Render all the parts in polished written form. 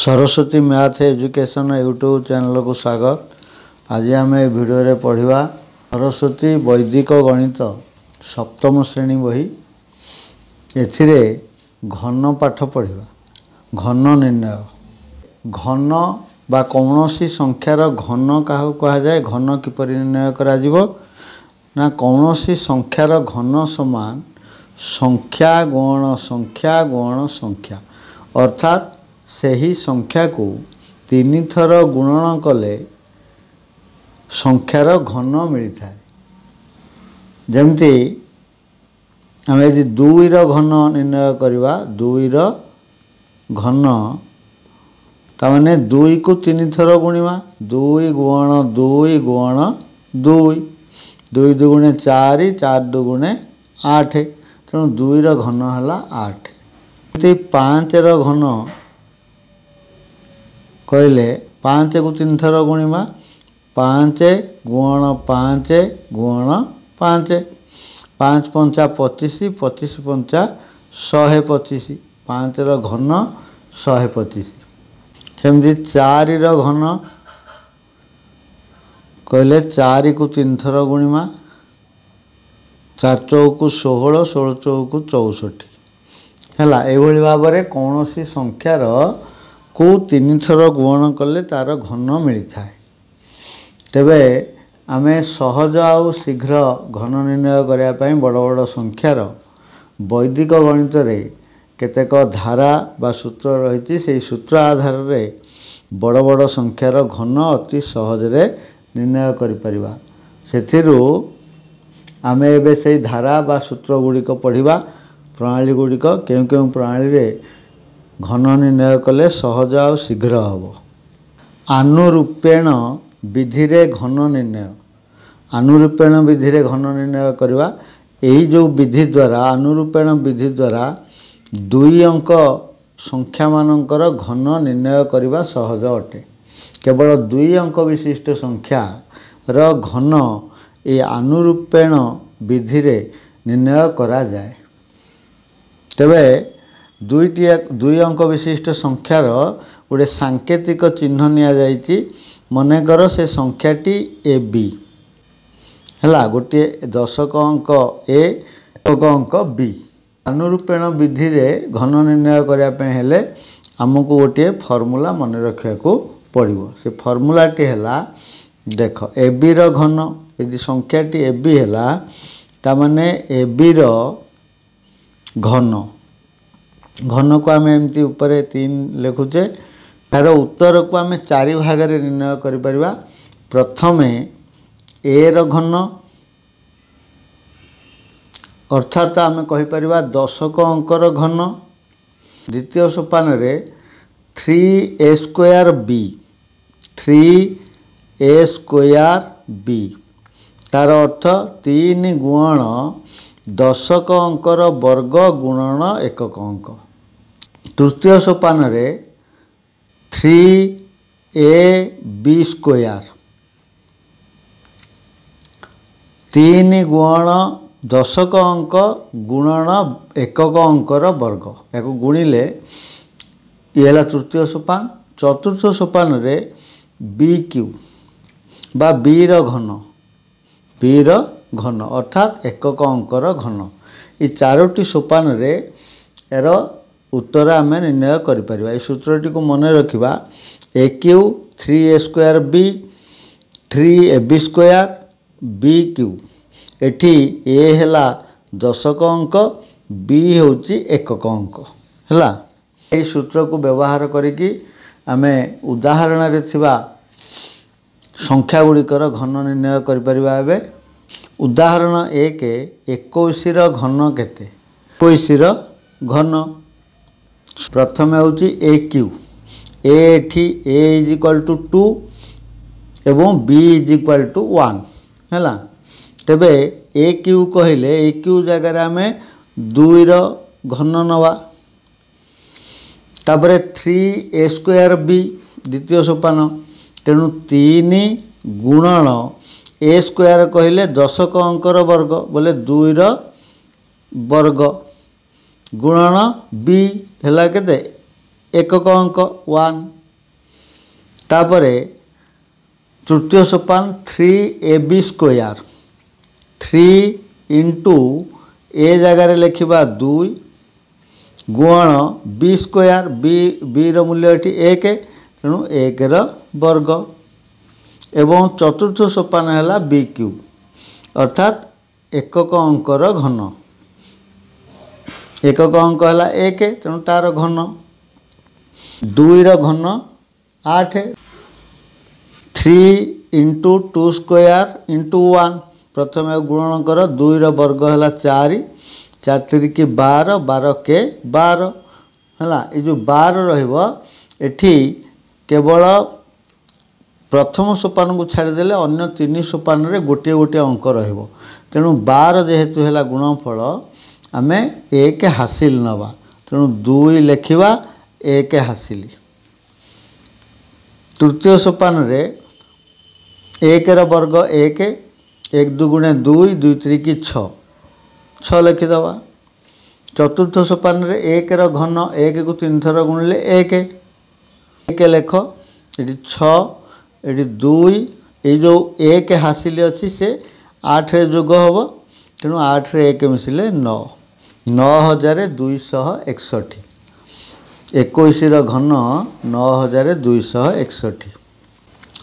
Saraswati math education YouTube channel को स्वागत। आज आम वीडियो रे पढ़िबा सरस्वती वैदिक गणित सप्तम श्रेणी बही एथिरे घन पाठ पढ़िबा। घन निर्णय घन बा कौनसी संख्यार घन क्या कहा जाए। घन किपरि निर्णय करा जिवो ना कौनसी संख्यार घन समान संख्या गुण संख्या अर्थात सही संख्या को तीन थर गुणन कले संख्यार घन मिलता है। जमती आम यदि दुईर घन निर्णय करवा दुईर घन ताने दुई को तीन थर गुणिवा दुई गुण दुई गुण दुई दुई दुगुणे चार चार दुगुणे आठ तेणु दुईर घन है आठ। पाँच घन कहले पाँच को तीन थर गुणिमा पाँच गुण पाँच गुण पाँच पाँच पंचा पचिश पचिश पंचा 125 पाँच घन 125। सेमती चार घन कहले चार को तीन थर गुणिमा चार चौकु 16 16 चौकु 64 है। ये भाव में कौन सी संख्यार को तीन थर गुणन कले तार घन मिलता है। तेबे आमे सहज आउ शीघ्र घन निर्णय करने बड़ बड़ संख्यार वैदिक गणित रे केतेक धारा बा सूत्र रही से सूत्र आधार रे बड़ बड़ संख्यार घन अति सहज रे निर्णय करिपरिबा। सेथिरु आमे एबे से धारा बा सूत्र गुड़िक पढ़िबा। प्रणाली गुड़िक केउ केउ प्रणाली रे घन निर्णय कले सहज आ शीघ्र हम। आनुरूपेण विधि रे घन निर्णय आनुरूपेण विधि रे घन निर्णय करवा। यही जो विधि द्वारा आनुरूपेण विधि द्वारा दुई अंक संख्या मानकर घन निर्णय करवा सहज अटे। केवल दुई अंक विशिष्ट संख्या र घन ये आनुरूपेण विधि रे निर्णय करा जाए। तेबे दुई अंक विशिष्ट संख्यार गोटे सांकेतिक चिन्ह निया जाइछि। मनेकर से संख्याटी ए बी है गोटे दशक अंक ए एक अंक बी। अनुरूपेण विधि रे घन निर्णय करने हेले आमको गोटे फर्मूला मन रखा पड़ो। से फर्मूलाटी है देख ए बी रो घन यदि संख्याटी ए बी है तामाने ए बी रो घन घन को आम एमती ऊपर 3 लिखुचे। तार उत्तर को आम 4 भाग रे निर्णय करि परिबा। प्रथमे ए रो घन अर्थात आम कहि परिबा दशक अंकर घन। द्वितीय सोपान रे 3a square B 3a square B तार अर्थ 3 गुण दशक अंकर वर्ग गुणन एकक अंक। तृतीय सोपान रे 3ab स्क्वायर 3 गुण दशक अंक गुणन एकक अंकर वर्ग या गुणिले ये है तृतीय सोपान। चतुर्थ सोपान रे बी क्यू बा बी रो घन अर्थात एकक अंकर घन। ये 4टी सोपान रे यार उत्तर आम निर्णय करिपरिबा। ए सूत्रटी को मन रखिबा a cube 3a square b 3ab square b cube. एठी ए हैला दशक अंक बी होची एकक अंक हैला। ए सूत्र को व्यवहार करिकी आमे उदाहरण रे थिबा संख्या गुड़िकर घन निर्णय करिपरिबा। एबे उदाहरण 1 21 रो घन केते 21 रो घन प्रथम होची ए क्यू ए एठी ए इज इक्वल टू 2 एवं बी इज इक्वल टू 1 हैला। तेबे ए क्यू कहले ए क्यू जगह आम 2 रो घन नवा। तापरे 3a स्क्वायर बी द्वितीय सोपान तेणु 3 गुणन ए स्क्वायर कहले दशक अंकर वर्ग बोले 2 रो वर्ग गुणन बी है केते एकक अंक 1 तापरे तृतीय सोपान 3ab²। 3 इंटू ए जगार लिखा 2 गुण b²। बी मूल्य ये 1 तेणु 1 वर्ग। एवं चतुर्थ सोपान है b³ अर्थात एकक अंकर घन। एकक अंक है 1 तेणु तार घन। 2 घन 8। 3 इंटू 2² इंटू 1 प्रथम गुणन कर 2 वर्ग है 4। 4 3 की 12 12 के 12 है। ये जो 12 रही केवल प्रथम सोपान को छाड़देले अन्य 3 सोपान रे गोटे गोटे अंक रहिबो। तेणु 12 जेहेतु है गुणफल आम 1 हासिल नवा तेणु 2 लिखा 1 हासिल। तृतीय सोपान रे 1 वर्ग 1 1 2 2 2 3 की 6 6 लिखिदवा। चतुर्थ सोपान रे 1 घन 1 को 3 थर गुणिले 1 1 लेख ये 6 ये 2 ये जो 1 हासिल अच्छी से 8 रे जोग हम तेणु 8 रे 1 मिसिले 9 9261। 21 घन 9261।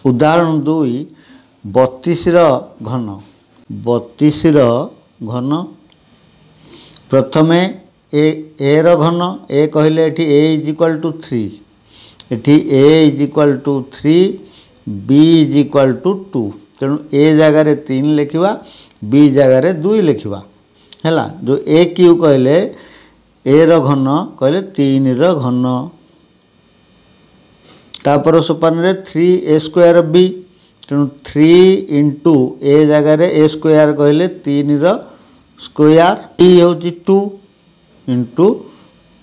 उदाहरण 2 32 घन। 32 घन प्रथमे ए घन ए कहले ए इज इक्वल टू 3 एटी a is equal to 3 b is equal to 2 तेणु ए जगार 3 लिखा बी जगार 2 लिखा है। जो ए क्यू कहले ए घन कहले 3 घन। तापर सोपान रे 3a² बी तेणु 3 इंटू ए जगार a² कहले 3 स्क्वायर ई हूँ 2 इंटू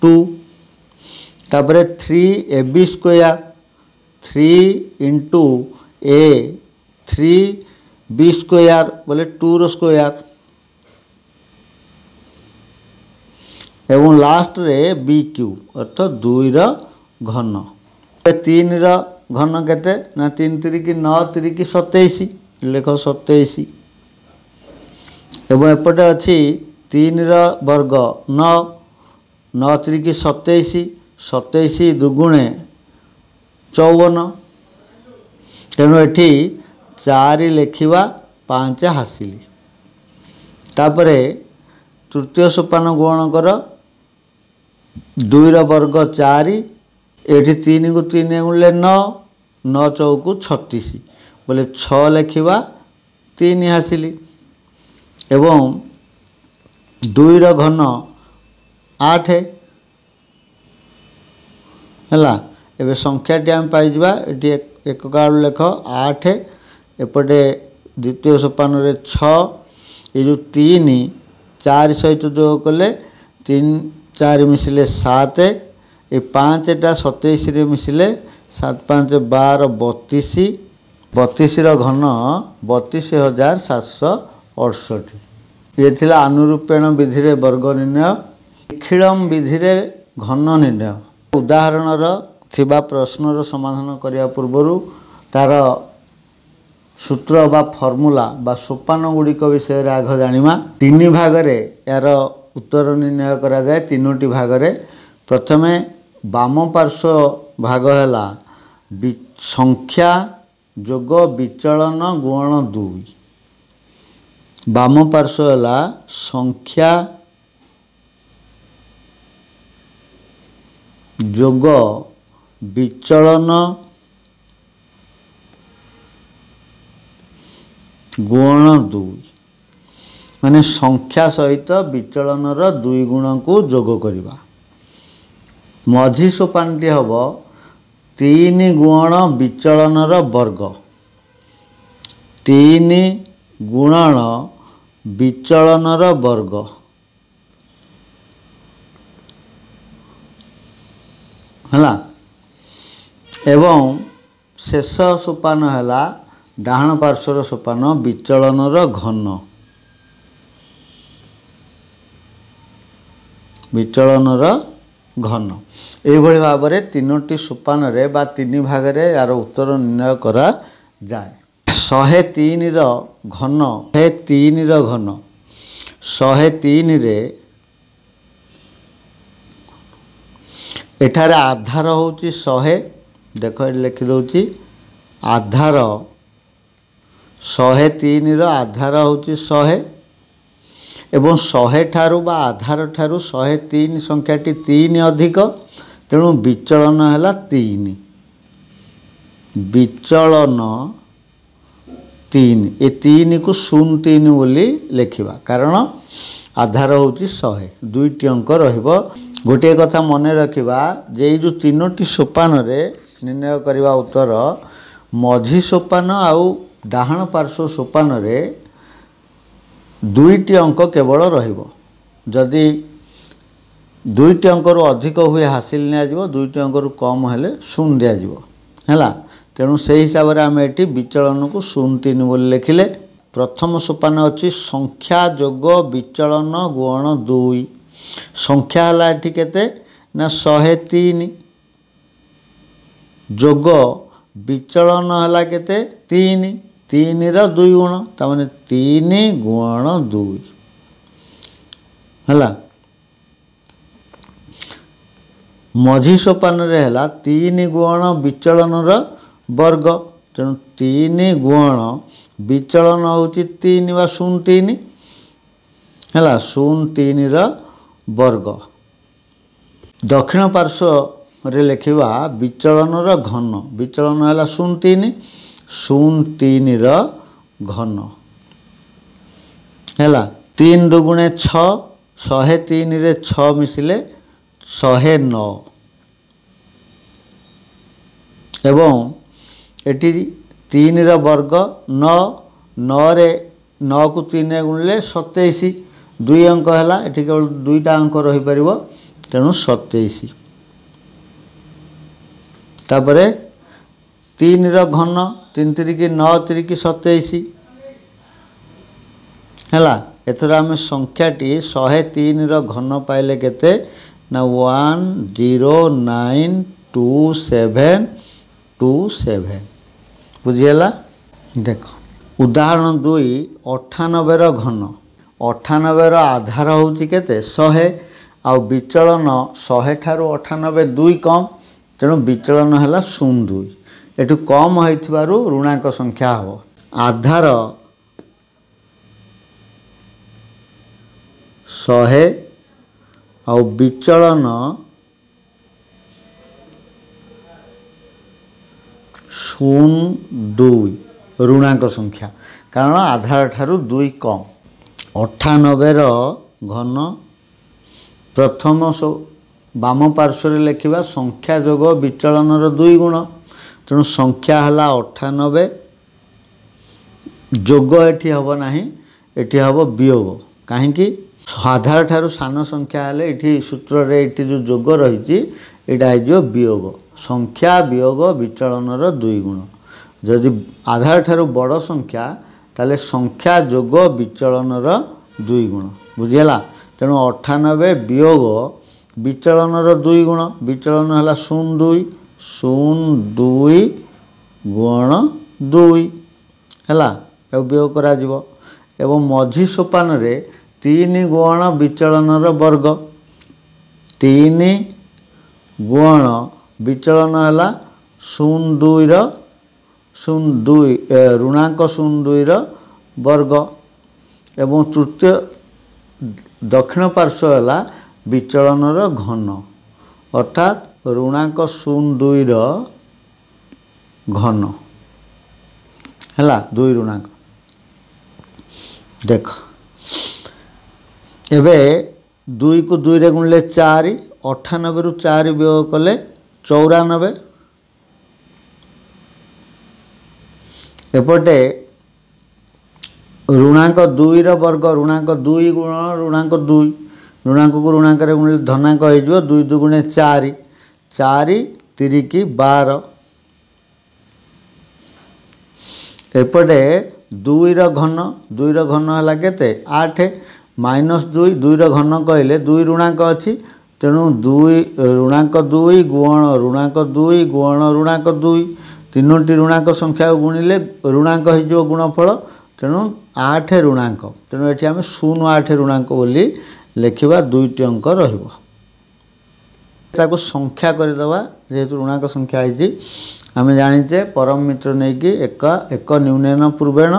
2। तापर 3ab² 3 इंटू ए 3b² बोले 2 स्क्वायर एवं लास्ट रे bq अर्थात 2 घन। 3 घन केते ना 3 3 की 9 3 की 27 लेख 27 एवं एपटे अच्छी 3 वर्ग 9 9 3 की 27 27 दुगुणे 54 तेणु एठी 4 लिखा 5 हासिल। तापरे तृतीय सोपान गुण कर 2 वर्ग 4 एठी 3 को 3 गुणिले 9 9 चौकु 36 बोले 6 लिखा 3 हासिल। एवं 2 घन 8 है। एवं संख्याटी आम पाइबा ये एक काल लेख 8 एपटे द्वितीय सोपान रे 6 ये जो 3 4 सहित जो कले 3 4 मिसिले 7 ये 5 टा 27 रे मिसिले 7 5 12 32 32 घन 32,768। ये थिला अनुरूपेण विधि रे वर्ग निर्णय। निखिलम विधि रे घन निर्णय। उदाहरण थिबा प्रश्नर समाधान करिया पूर्व तार सूत्र बा फॉर्मूला बा सोपान गुड़िक विषय आग जानिमा। 3 भाग रे यार उत्तर निर्णय करा जाए 3टी भाग रे। प्रथमे वाम पार्श्व भाग है संख्या जोग विचलन गुण 2। वाम पार्श्व है संख्या जोग विचलन गुण 2 माने संख्या सहित विचलन 2 गुण को जोग करिबा। मझी सोपानटी हम 3 गुण विचलन वर्ग 3 गुणन विचलन वर्ग है। एवं शेष सोपान है डाहाण पार्श्वर सोपान विचलन घन विचलन घन एभଳି भाବରେ ତିନୋଟି सोपाନରେ ବା ତିନି ଭାଗରେ यार उत्तर निर्णय करा जाए 103 ର ଘନ 103 ର ଘନ 103 ରେ एठारे आधार होची 100 देखो ये लिखि दउची आधार 103 रो आधार होची 100 एवं 100 ठारू बा आधार ठारू 103 संख्याटी 3 अधिक तेणु विचलन है 3 विचलन 3 ये 3 को 03 बोली लिखा कारण आधार होची 100 दुईटी अंक रहिबो गोटे कथा मन रखा जे जो तीनोटी सोपान निर्णय करवा उत्तर मझी सोपान आउ डाहाण पार्श्व सोपान दुईटी अंक केवल रहिबो जदि दुईटी अंक अधिक हुए हासिल निया दुईटी अंक कम हेले शून्य दिज्व है तेणु से हिसाब से आम ये विचलन को 03 बोली लिखिले प्रथम सोपान अच्छी संख्या जोग विचलन गुण 2 संख्या है ये केते ना 103 जोग विचलन है केते 3 3 रा 2 गुण तामाने 3 गुण 2 है मझी सोपान है 3 गुण विचलन वर्ग तेणु 3 गुण विचलन होची 3 वा 03 है 03 रा वर्ग दक्षिण पार्श्व रे लिखा विचलन घन विचलन है 03 03 रा घन है 3 दुगुणे 6 103 रे 6 मिसिले 109 एवं एटी 3 रा वर्ग 9 9 रे 9 को 3 गुणिले 27 दुई अंक है ये केवल दुईटा अंक रहीपर तेणु 27 तापरे 3 रा घन 3 3 9 3 27 है एथर आम संख्याटी 103 रा घन पाइले केते ना 1092727 बुझीगला देख उदाहरण 2 98 रा घन 98 रा आधार होची केते 100 आ विचलन 100 ठारू 98 2 कम तेणु विचलन है 02 एटू कम होइथिबारु ऋणांक संख्या हो आधार 100 आ विचलन 02 ऋणांक संख्या कारण आधार ठारू 2 कम 98 घन प्रथम बाम पार्श्व लिखा संख्या जोग विचलन 2 गुण तेणु संख्या है 98 जोग एटी हम ना एटी हम वियोग कहीं आधार ठारू सान संख्या हेले ये सूत्र ये जो जोग रही है वियोग संख्या वियोग विचलन 2 गुण जदि आधार ठारू बड़ संख्या ताले संख्या जोग विचलन 2 गुण बुझीगला तेणु 98 वियोग विचलन 2 गुण विचलन है 02 02 गुण 2 है वियोग करा एवं मझी सोपान रे 3 गुण विचलन वर्ग 3 गुण विचलन है 02 02 ऋणांक 02 वर्ग एवं तृतीय दक्षिण पार्श्व है विचलन घन अर्थात ऋणांक 02 घन है 2 ऋणांक देख एबे 2 को 2 रे गुणले 4 98 रु 4 वियोग कले 94 एपटे ऋणांक 2 वर्ग ऋणांक 2 गुण ऋणांक 2 ऋणांक को ऋणांक गुणिले धनांक हो 2 दुगुणे 4 4 3 की 12 एपटे 2 घन 2 घन है केते 8 -2 2 घन कहले 2 ऋणांक अच्छी तेणु दुई ऋणांक दुई गुण ऋणांक दुई गुण ऋणांक दुई तीनोटी ऋणांक संख्या गुणिले ऋणांक हो गुणफल तेणु 8 ऋणांक तेणु ये आम 08 ऋणांक बोली लिखा दुईटी अंक रहा संख्या करदे जेहेतु ऋणांक संख्या है आम जाचे परम मित्र नहीं कि एक न्यून पूर्वेण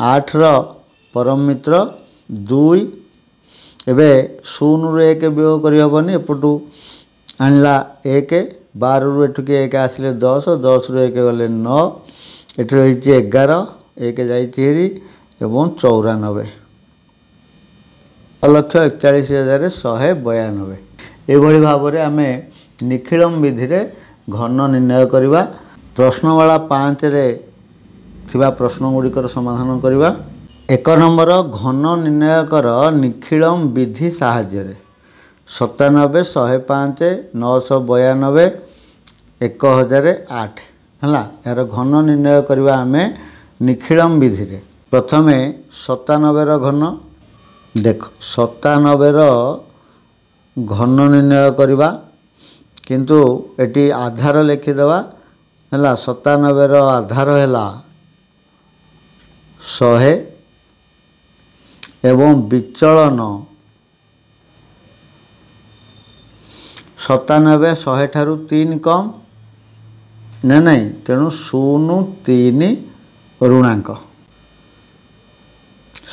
8 परम मित्र 2 एवं 0 ରୁ 1 वियोग करहबनी एपटू आणला 1 12 ରୁ एठुक 1 आसिले 10 10 ରୁ 1 गले 9 एट रही 11 1 जाइरी एवं 94 1,41,192 एभली भाव में आम निखिलम विधि रे घन निर्णय करवा प्रश्नवाला 5 रे थिबा प्रश्न गुड़िकर समाधान करवा। 1 नंबर घन निर्णय कर निखिलम विधि साहाय्य 97 105 992 1008 है यार घन निर्णय करवा आम निखिलम विधि रे प्रथमे 97 घन देख 97 घन निर्णय करवा किंतु एटी आधार लिखिदेवा है 97 आधार है 100 एवं विचलन 97 100 ठारू 3 कम नहीं तेणु 0.3 ऋणांक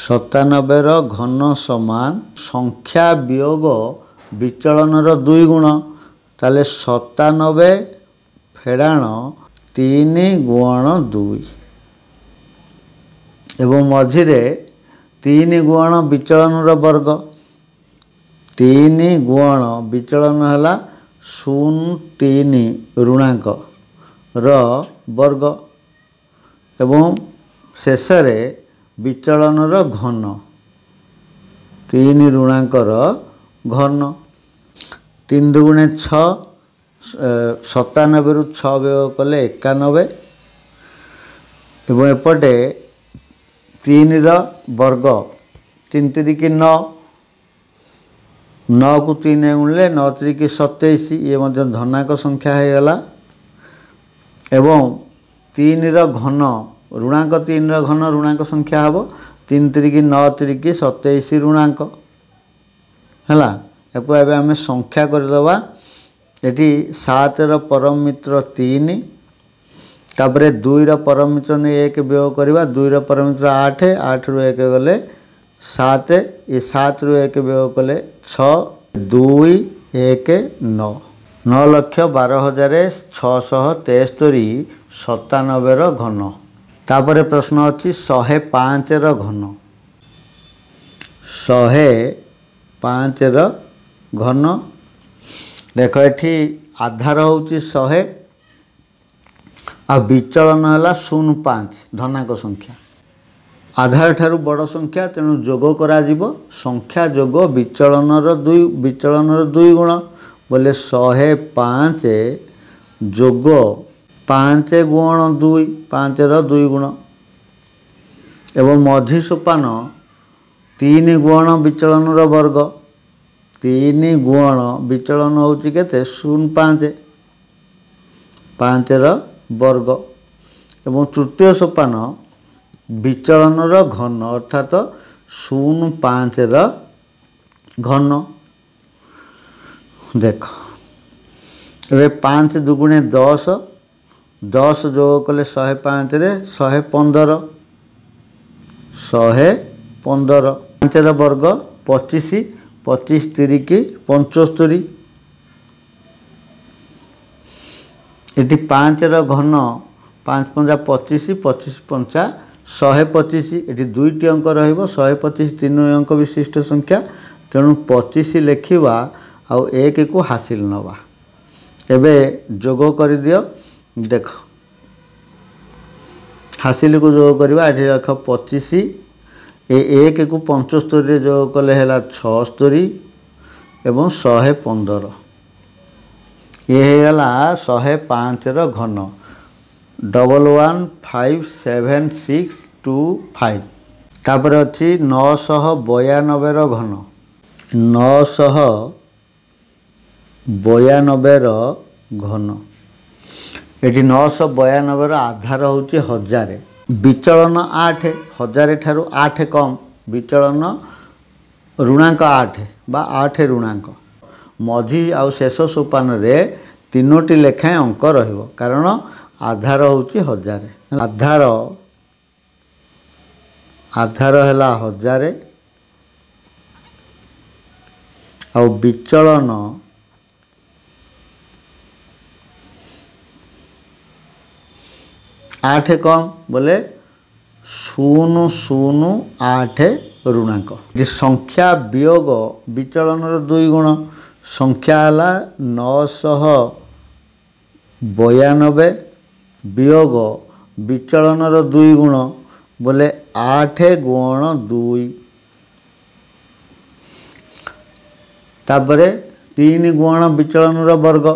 97 घन समान संख्या वियोग विचलन 2 गुण ताले 97 फेड़ाण 3 गुण 2 एवं मझिरे 3 गुण विचलन वर्ग 3 गुण विचलन है 0.3 ऋणांक वर्ग एवं शेष विचलन घन 3 ऋणांक घन 3 दुगुणे 6 97 ରୁ 6 वियोग कले 91 एवं एपटे 3 वर्ग 3 3 की 9 9 को 3 गुणिले 9 3 की 27 ये धनाक संख्या हो गला एवं 3 घन ऋणांक 3 घन ऋणांक संख्या हम 3 3 की 9 3 की 27 ऋणांक है या आम संख्या करदे ये 7 परम मित्र 3 तापर 2 परम मित्र नहीं 1 वियोग करवा 2 परम मित्र 8 8 ରୁ 1 गले 7 ये 7 ରୁ 1 वियोग कले 6 2 1 9 9,12,673 97 घन तापर प्रश्न अच्छी 105 घन 105 घन देख ये आधार हूँ 100 आ विचलन है 0.5 धनाक संख्या आधार ठारू बड़ संख्या तेणु जोग करा संख्या जोग विचलन 2 गुण बोले 105 जोग 5 गुण 2 5 2 गुण एवं मझी सोपान 3 गुण विचलन वर्ग 3 गुण विचलन हूँ के 0.5 5 वर्ग एवं तृतीय सोपान विचलन घन अर्थात 0.5 घन देख ए 5 दुगुणे 10 10 जोग कले 105 रे 115 115 5 वर्ग 25 25 3 की 75 ये 5 घन 5 पंजा 25 25 पंचा 125 ये दुईटी अंक रही 3 अंक विशिष्ट संख्या तेणु 25 लिखा आउ 1 को हासिल नवा एबे जोग कर दियो देख हासिल को जोग करवा ये रख 25 ये 1 को 75 जोग कले है 76 एवं 115 ये गला 105 घन 11,57625 तापर अच्छी 992 घन 992 92 घन। ये 992 आधार होची 1000। विचलन 8, 1000 ठारू 8 कम, विचलन ऋणांक 8 बा 8 ऋणांक। मझी आउ शेष सोपान रे 3टी लेखाएं अंक रहिबो, कारण आधार होची 1000। आधार हैला 1000 आउ विचलन 8 कम बोले 008 ऋणांक। ये संख्या वियोग विचलन 2 गुण, संख्या है 992 वियोग विचलन 2 गुण बोले 8 गुण 2। तापरे 3 गुण विचलन वर्ग,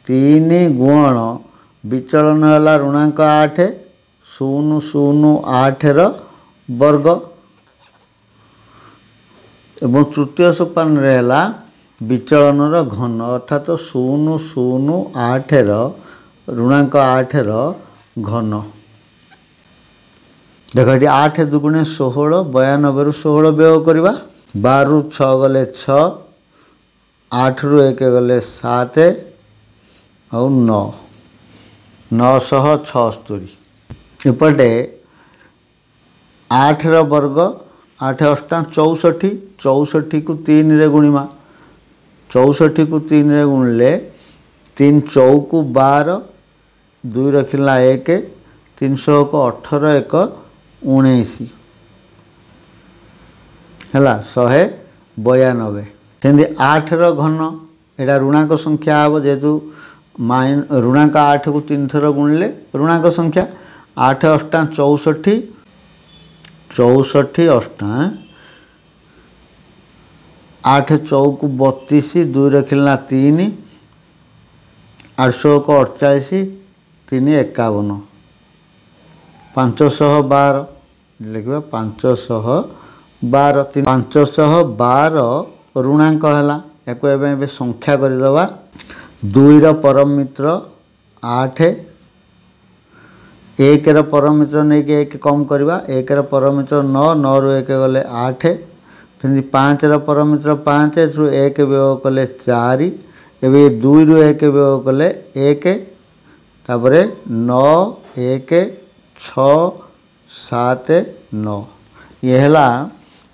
3 गुण विचलन है ऋणांक 8, 008 वर्ग। एवं तृतीय सोपान रे विचलन घन अर्थात 008 ऋणांक 8 घन। देख ये 8 दुगुणे 16, 92 ରୁ 16 व्यय करवा। 12 ରୁ 6 गले 6, 8 ରୁ 1 गले 7 और 9, 976। एपटे 8 वर्ग 8 अष्टा 64, 64 को 3 रे गुणिमा, 64 को 3 रे गुणले 3 चौक 12, 2 रखिला 1, 300 को 18, 1 19 है 192। सेमती 8 घन एटा ऋणांक संख्या हम, जेहेतु ऋणांक 8 को 3 थर गुणिले ऋणांक संख्या। 8 अष्टा 64, 64 अष्टा 8 चौक 32, 2 रखिला 3, 800 को 48, 3 51, 512 लिखा 512। 512 ऋणांक है या संख्या करदे। 2 परम मित्र 8, 1 परम मित्र नहीं कि 1 कम करवा, 1 परम मित्र 9, 9 ରୁ 1 गले 8, फिर 5 परम मित्र 5, 1 व्यय कले 4, एवं 2 ରୁ 1 व्यय कले 1, तापर 9, 1, 6, 7, 9। ये है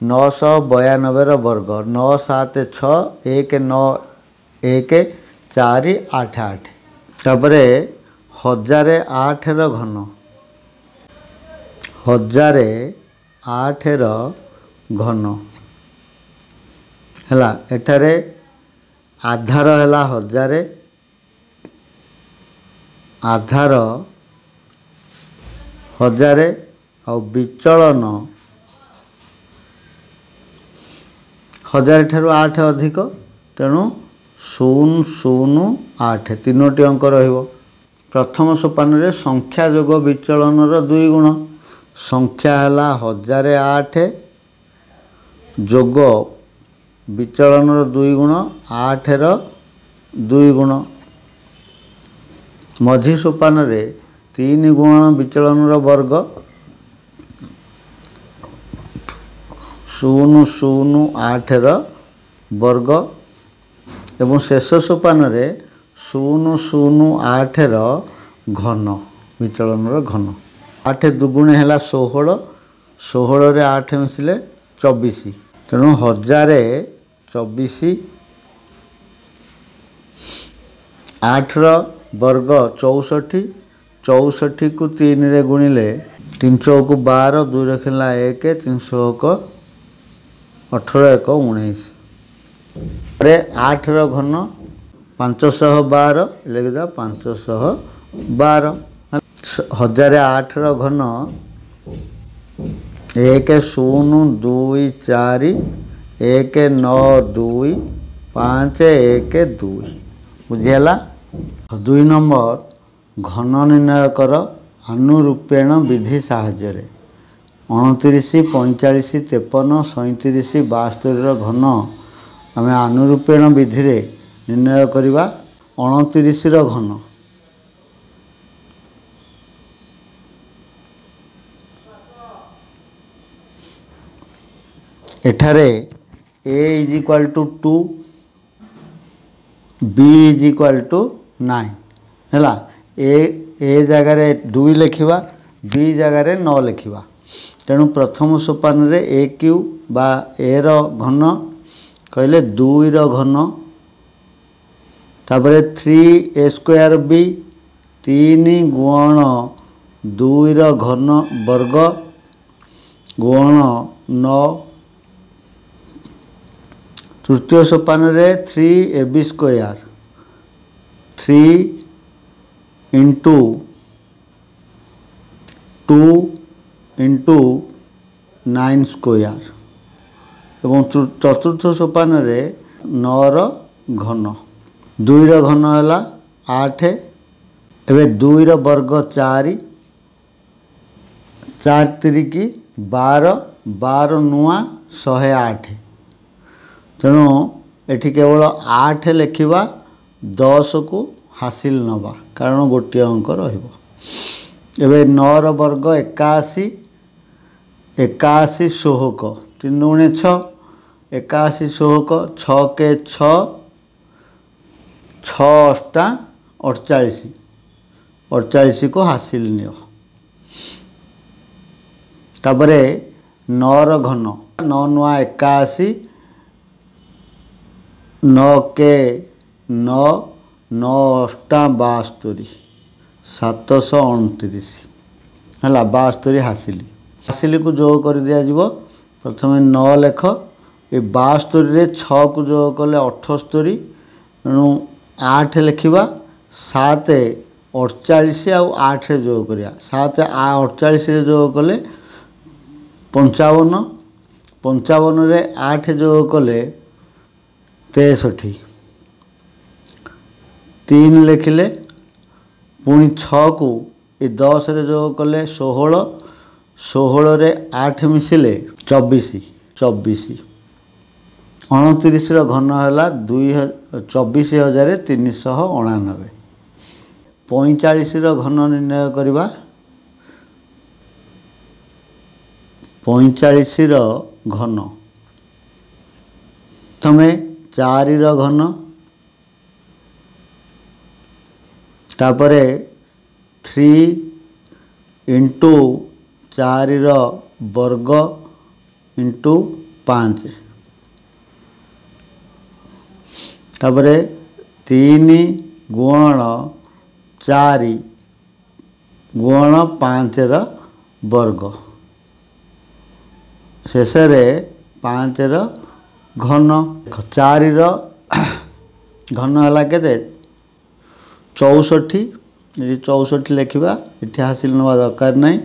992 वर्ग। 9, 7, 6, 1, 9, 1, 4, 8, 8। तापर 1008 घन, 1008 घन है एठारे आधार है 1000, आधार 1000 और विचलन 1000 ठारू 8 अधिक, तेणु 008 3टी अंक रहिबो। प्रथम सोपान रे संख्या जोग विचलन 2 गुण, संख्या है 1008 जोग विचलन 2 गुण 8 2 गुण। मझी सोपान रे 3 गुण विचलन वर्ग, 008 वर्ग। एवं शेष सोपान रे 008 घन, विचलन घन। 8 दुगुणे है 16, 16 रे 8 मिसिले 24, तेणु 1024। 8 वर्ग 64, 64 को 3 रे गुणिले 3 चौक 12, 2 रखिला 1, 300 को 18, 1 19। 8 घन 512 लिखिदा 512। 1008 घन 1024 192 512 बुझीगला। 2 नंबर घन निर्णय कर आनुरूपेण विधि साहाय्य 29 45 53 37 72 घन आम आनुरूपेण विधि रे निर्णय करिबा 29 रो घन एठारे a is equal to 2 b is equal to 9 हैला ए जगह रे 2 लिखिबा b जगह रे 9 लिखिबा तेणु प्रथम सोपान रे ए क्यू बा ए रो घन कहले 2 रो घन तापरे 3 a स्क्वायर b 3 गुण 2 रो घन वर्ग गुण 9 तृतीय सोपान रे 3 ab square 3 into 2 into 9 square एवं चतुर्थ सोपान रे 9 रो घन 2 रो घन है 8 एवं 2 रो वर्ग 4 4 3 12 12 नुआ 108 तेणु एठी केवल 8 लिखिबा 10 को हासिल नवा कारण गोटे अंक रहिबो एबे 9 रो वर्ग 81 81 सोहक 3 गुणे 6 81 सोहक 6 के 6 6 8 48 48 को हासिल नियो तापरे 9 रो घन 9 नुआ 81 9 के 9 9 8 72 729 है 72 हासिल हासिल को जोग कर दिया जीवो प्रथम 9 लेख ये 72 रे 6 को जोग कले 78 तेणु 8 लिखा 7 48 आउ 8 रे जोग करिया 7 48 रे जोग कले 55 55 रे 8 जोग कले 63 3 लिखिले पुणी 6 को ये 10 रे जोग कले 16 16 रे 8 मिसिले 24 24 29 रो घन है 24,399 45 रो घन निर्णय करवा 45 रो घन प्रथमे 4 रो घन तापरे 3 इंटू 4 रो वर्ग इंटू 5 तापरे 3 गुण 4 गुण 5 रो वर्ग शेष रे 5 रो घन 4 रो घन है केते 64 ये 64 लिखा ये हासिल नवा दरकार नहीं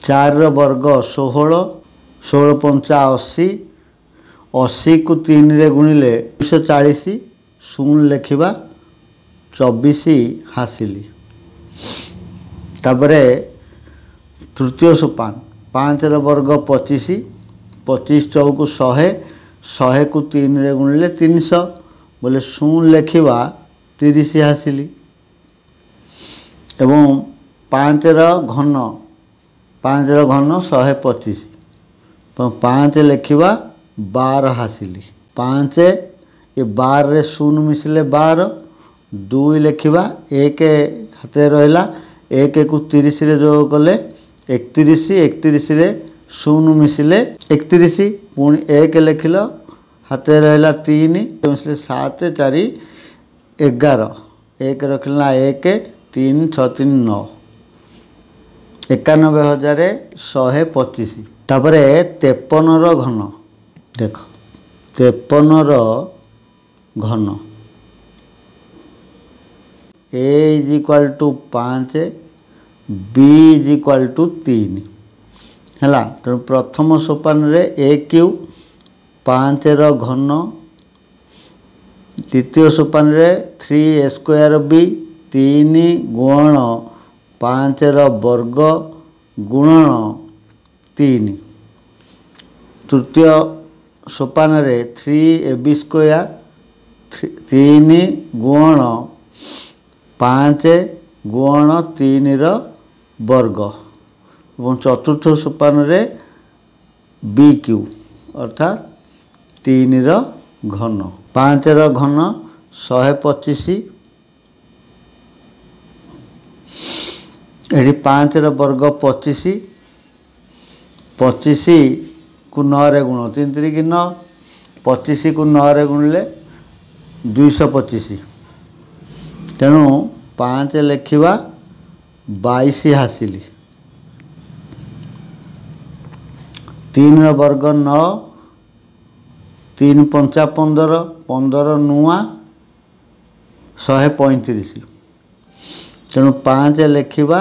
4 रो वर्ग 16 16 पंचा 80 80 को 3 रे गुणिले 240 शून्य लिखा 24 हासिल तापरे तृतीय सोपान 5 रो वर्ग 25 25 चौक 100 100 को 3 रे गुणिले 300 बोले शून्य लिखा 30 हासिल एवं 5 रो घन 125 5 लिखा 12 हासिल 5 ये 12 रे शून्य मिसले 12 2 लिखा 1 हाथ रहा 1 को 30 रे जोग कले 31 31 रे शून्य मिसले 31 पुणी 1 लिखिल हाथ रहा 3 मिसले 7 4 11 1 रखला 1 3 6 3 9 91,125 तापर 53 रो घन देख 53 रो घन a is equal to 5 b is equal to 3 है तेणु प्रथम सोपान रे a क्यू 5 रो घन द्वितीय सोपान रे 3 स्क्वायर b 3 गुण 5 रो वर्ग गुणन 3 तृतीय सोपान रे 3 ab स्क्वायर 3 गुण 5 गुण 3 ର वर्ग और चतुर्थ सोपान रे बी क्यू अर्थात 3 ର घन 5 ର घन 125 एटी 5 ର वर्ग 25 25 को 9 रे गुण 3 3 9 25 को 9 रे गुणले 225 तेणु 5 लिखा 22 हासिली 3 ର वर्ग 9 3 5 15 15 नुआ 135 तेणु 5 लिखा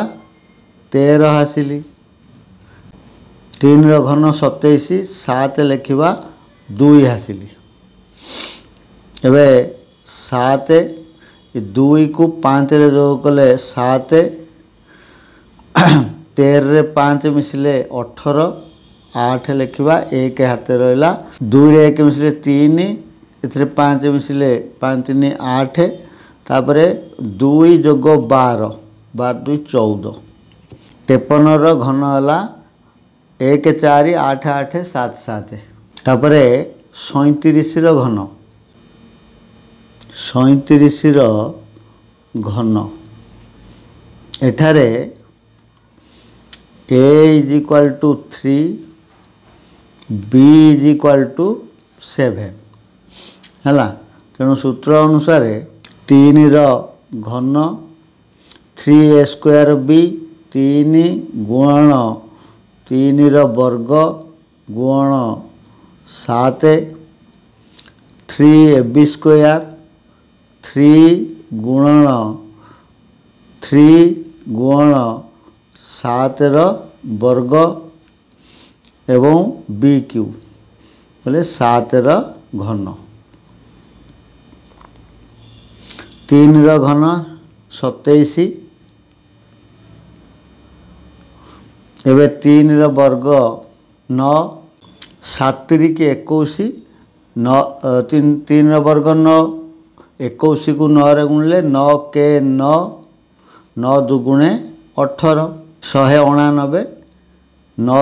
13 हासिली 3 ର घन 27 7 लिखा 2 हासिली एवं 7 2 को 5 रे जो कले 7 13 रे 5 मिसिले 18 8 लिखा 1 हाथ रहा 2 रे 1 मिसिले 3 इतने 5 मिसिले 5 3 8 तापर 2 जोग 12 12 2 14 53 रो घन है 1 4 8 8 7 7 तापर 37 रो घन 37 रो घन एठारे a = 3 b = 7 है तेणु सूत्र अनुसार 3 ର घन 3a² b 3 गुण 3 ର वर्ग गुण 7 3ab² 3 गुण 3 गुण 7 ର वर्ग एवं बी क्यू बोले 7 ର घन 3 ର घन 27 एवं 3 ର वर्ग 9 7 3 21 9 3 ର वर्ग 9 21 को 9 रे गुणले 9 के 9 9 दुगुणे 18 199 9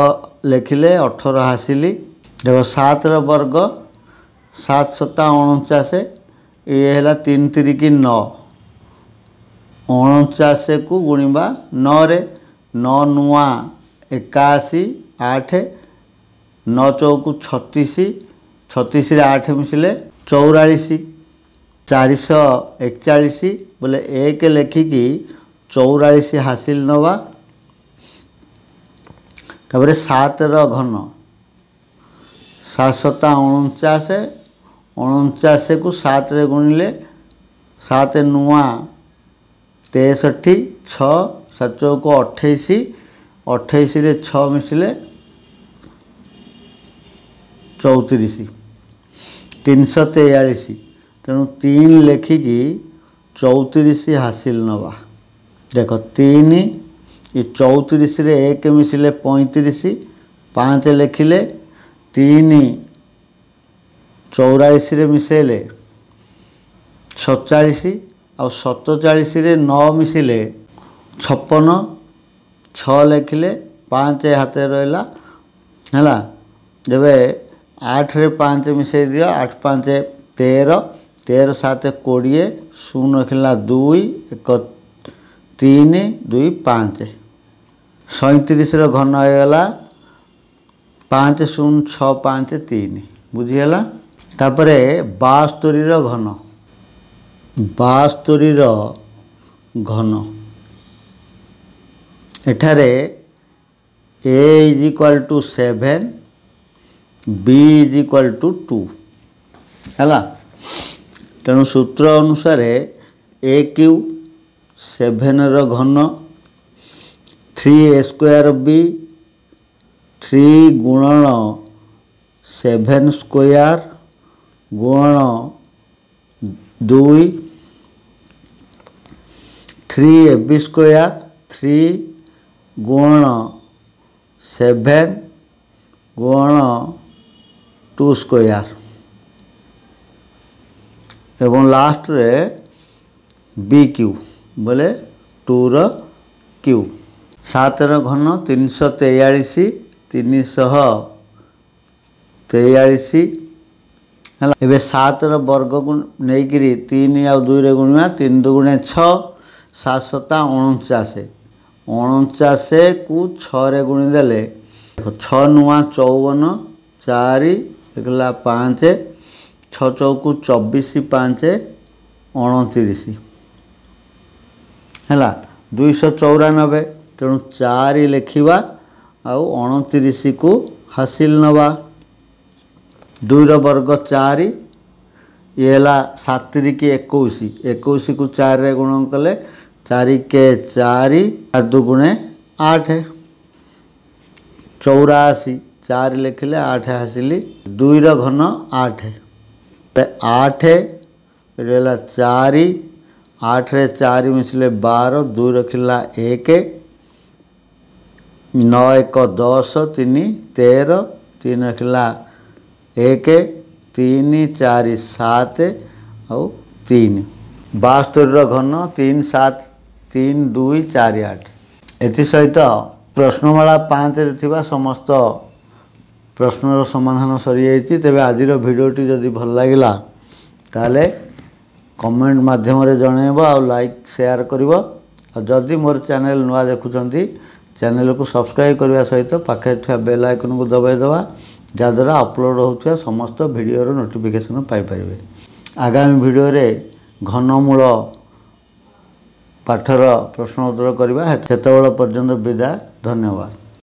लिखिले 18 हासिली देखो 7 ର वर्ग 7 7 49 ये है 3 3 की 9 49 को गुणिबा 9 रे 9 नुआ 81 8 9 चौकु 36 36 रे 8 मिसिले 44 441 बोले 1 लिखिकी 44 हासिल नवा तापर 7 ର घन 7 7 49 49 को 7 रे गुणिले 7 नुआ 63 6 7 चौको 28 28 रे 6 मिसिले 34 343 तेणु 3 लिखिकी 34 हासिल नवा देख 3 ये 34 रे 1 मिसिले 35 5 लिखिले 3 84 रे मिसेले 47 और 47 रे 9 मिसिले 56 6 लिखिले 5 हाथ रहा है जब 8 रे 5 मिसई दियो 8 5 13 13 7 20 शून्य रखिला 2 1 3 2 5 37 रो घन होगला 5 0 6 5 3 बुझीगला तापरे 72 रो घन 72 रो घन एठारे a = 7 b = 2 है तेणु सूत्र अनुसार a क्यू 7 रो घन 3a² b 3 गुणन 7² गुण 2 3ab² 3 गुण 7 गुण 2² एवं लास्ट रे बी क्यू बोले 2 रो क्यू 7 रो घन 343 343 है एवं 7 रो वर्ग को नहीं 3 आ 2 रे गुणिया 3 2 6 7 7 49 49 को 6 रे गुणी देले 6 नुआ 54 4 एकला 5 6 चौकु 24 5 29 है 294 तेणु 4 लिखा आउ 29 को हासिल नवा 2 रो वर्ग 4 ये 7 की 21 21 को 4 रे गुण कले 4 के 4 और 2 गुणे 8 84 4 लिखले 8 हासिली 2 रो घन 8 8 रहा 4 8 रे 4 मिसले 12 2 रखिला 1 9 1 10 3 13 3 रखिला 1 3 4 7 और 3 72 रो घन 3 7 3 2 4 8 एथि सहित प्रश्नमाला 5 रे थिबा समस्त प्रश्नर समाधान सरी जाइए। तेबे आज भिडियोटी जदि भल लगिला ताले कमेंट माध्यम रे जणेब आ लाइक शेयर करिवो आ जदि मोर चैनल नुआ देखुचंती चैनल को सब्सक्राइब करने सहित पाखे थी बेल आइकन को दबाई देवा जहाँद्वारा अपलोड होता समस्त भिडियो नोटिफिकेशन पाइपर। आगामी भिडियो रे घनमूल पाठर प्रश्न उत्तर करवा। सेतबेଳ पर्यंत विदाय। धन्यवाद।